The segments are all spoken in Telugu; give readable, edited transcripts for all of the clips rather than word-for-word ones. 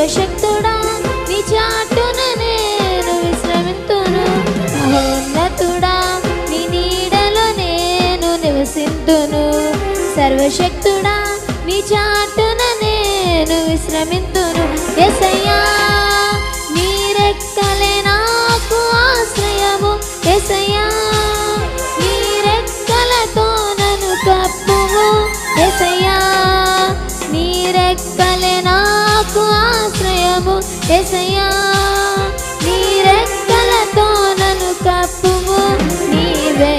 సర్వశక్తుడా నీ చాటున నేను విశ్రమింతును. మహోన్నతుడా నీ నీడలో నేను నివసింతును. సర్వశక్తుడా నీ చాటున నేను విశ్రమింతును. యేసయ్యా నీ రెక్కలే నాకు ఆశ్రయము. యేసయ్యా నీ రెక్కలతో నన్ను కప్పుము. యేసయ్యా నీ రెక్కలే నాకు ఆశ్రయము. యేసయ్యా నీ రెక్కలతో నన్ను కప్పుము. నీవే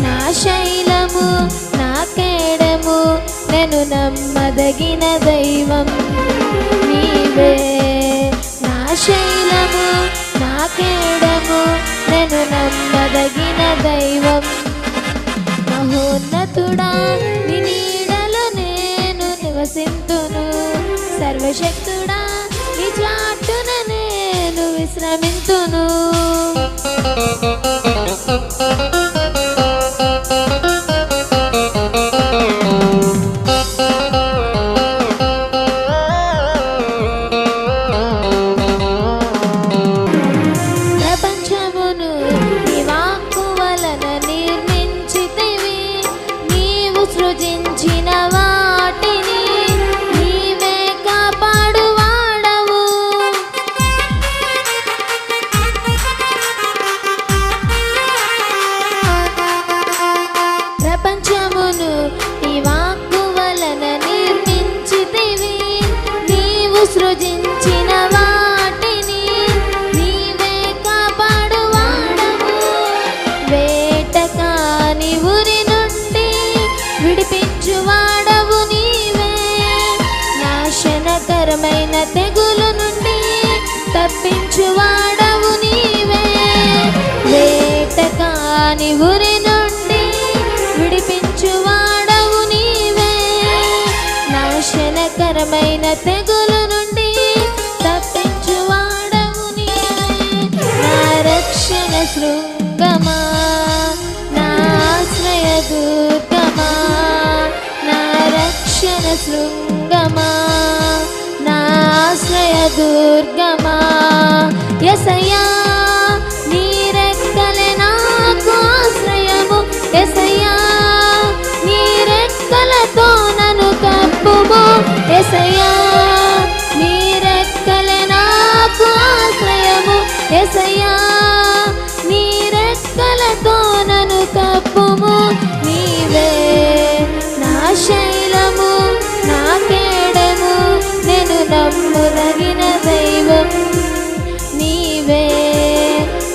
నా శైలము నా కేడము నేను నమ్మదగిన దైవం. నీవే నా శైలము నా కేడము నేను నమ్మదగిన దైవం. మహోన్నతుడా నీ నీడలో నేను నివసింతును. సర్వశక్తుడా నీ చాటున నేను విశ్రమింతును. ప్రపంచమును నీ వాక్కు వలన నిర్మించితివి. నీవు సృజించిన వాటిని నీవే కాపాడువాడవు. ప్రపంచమును నీ వాక్కు వలన నిర్మించితివి. నీవు సృజించిన వాటిని నీవే కాపాడువాడవు. వేటకాని ఉరి నుండి విడిపించువాడవు నీవే. నాశనకరమైన తెగులు నుండి తప్పించువాడవు నీవే. వేటకాని ఉరి నుండి విడిపించువాడవు నీవే. నాశనకరమైన తెగులు నుండి తప్పించువాడవు నీవే. నా రక్షణ శృంగమా నా ఆశ్రయ దుర్గమా. నా రక్షణ శృంగమా నా ఆశ్రయ దుర్గమా. యేసయ్యా నీ రెక్కలే నాకు ఆశ్రయము. యేసయ్యా నీ రెక్కలతో నన్ను కప్పుము. యేసయ్యా నీ రెక్కలే నాకు ఆశ్రయము. యేసయ్యా నీ రెక్కలతో నన్ను కప్పుము. నీవే నా శైలము నా కేడము నేను నమ్మదగిన దైవం. నీవే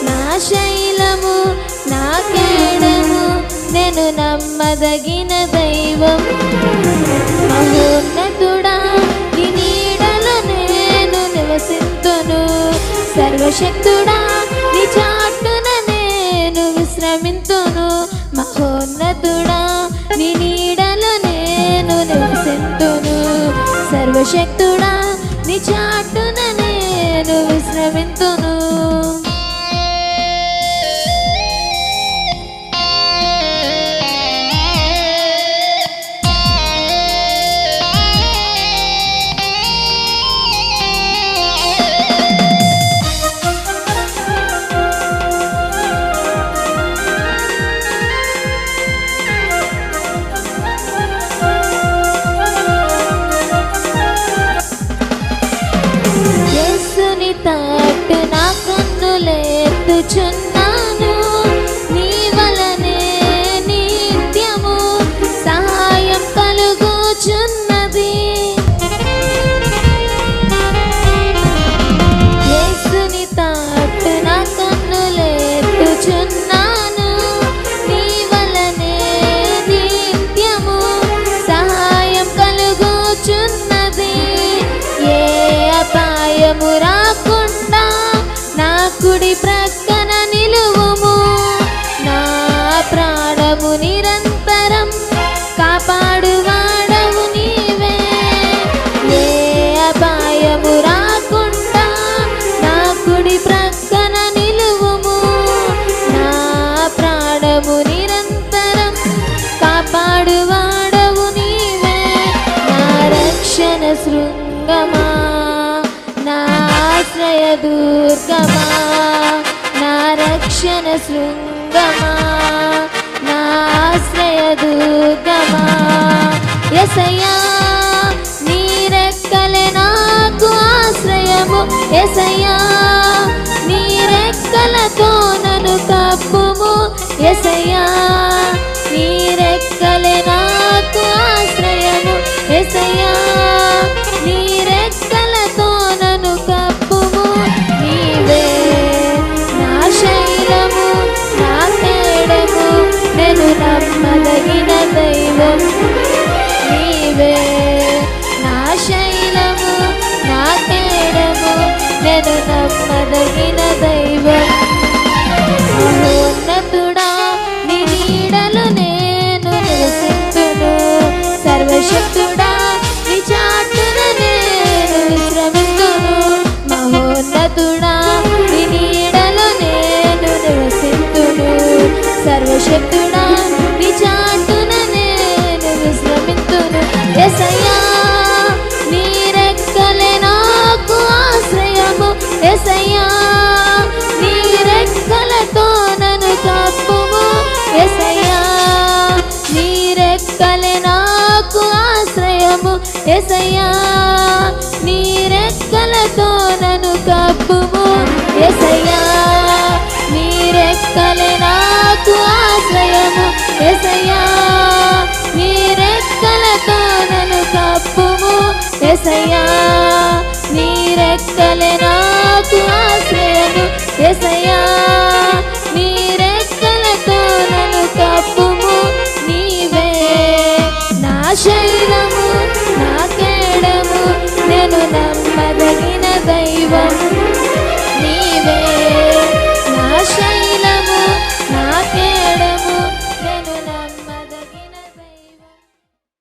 నా శైలము నా కేడము నేను నమ్మదగిన దైవం. మహోన్నతుడా నీ నీడలో నేను నివసింతును. సర్వశక్తుడా నీ చాటున నేను విశ్రమింతును. మహోన్నతుడా నీ నీడలో నేను నివసింతును. సర్వశక్తుడా నీ చాటున నేను విశ్రమింతును. యేసుని తాటు నా కన్నులెత్తుచున్నాను. నీ వలనే నిత్యము సహాయం కలుగుచున్నది. యేసుని తాటు నా కన్నులెత్తుచున్నాను. నీ వలనే నిత్యము సహాయం కలుగుచున్నది. ఏ అపాయము రాకుండా నా కుడి ప్రక్కన నిలువుము. నా ప్రాణము నిరంతరం కాపాడువాడవు నీవే. ఏ అపాయము రాకుండా నా కుడి ప్రక్కన నిలువుము. నా ప్రాణము నిరంతరం కాపాడువాడవు నీవే. నా రక్షణ శృంగమా దుర్గమా, నా రక్షణ శృంగమా, నా ఆశ్రయ దుర్గమా. యేసయ్యా నీ రెక్కలే నాకు ఆశ్రయము, యేసయ్యా నీ రెక్కలతో నన్ను కప్పుము, యేసయ్యా నీ రెక్కలే నాకు ఆశ్రయము, యేసయ్యా నీ రెక్కలతో నన్ను కప్పుము. నీవే నా శైలము, నా కేడము, నేను నమ్మదగిన దైవం. నీవే నా శైలము, నా కేడము, నేను నమ్మదగిన దైవం. మహోన్నతుడా నీ నీడలు నేను నివసింతును, సర్వశక్తుడా నీ చాటున నేను విశ్రమింతును. మహోన్నతుడా నీ నీడలు నేను నివసింతును, సర్వశక్తుడా నీ చాటున నేను విశ్రమింతును. యేసయ్యా నీ రెక్కలే నాకు ఆశ్రయము, యేసయ్యా నీ రెక్కలతో నన్ను కప్పుము, యేసయ్యా నీ రెక్కలే నాకు ఆశ్రయము, యేసయ్యా నీ రెక్కలతో నన్ను కప్పుము. యేసయ్యా నీ రెక్కలే నాకు ఆశ్రయము, యేసయ్యా నీ రెక్కలతో నన్ను కప్పుము, యేసయ్యా నీ రెక్కలే నాకు ఆశ్రయము, యేసయ్యా నీ రెక్కలతో నన్ను కప్పుము. నీవే నా శైలము, నా కేడము, నేను నమ్మదగిన దైవం.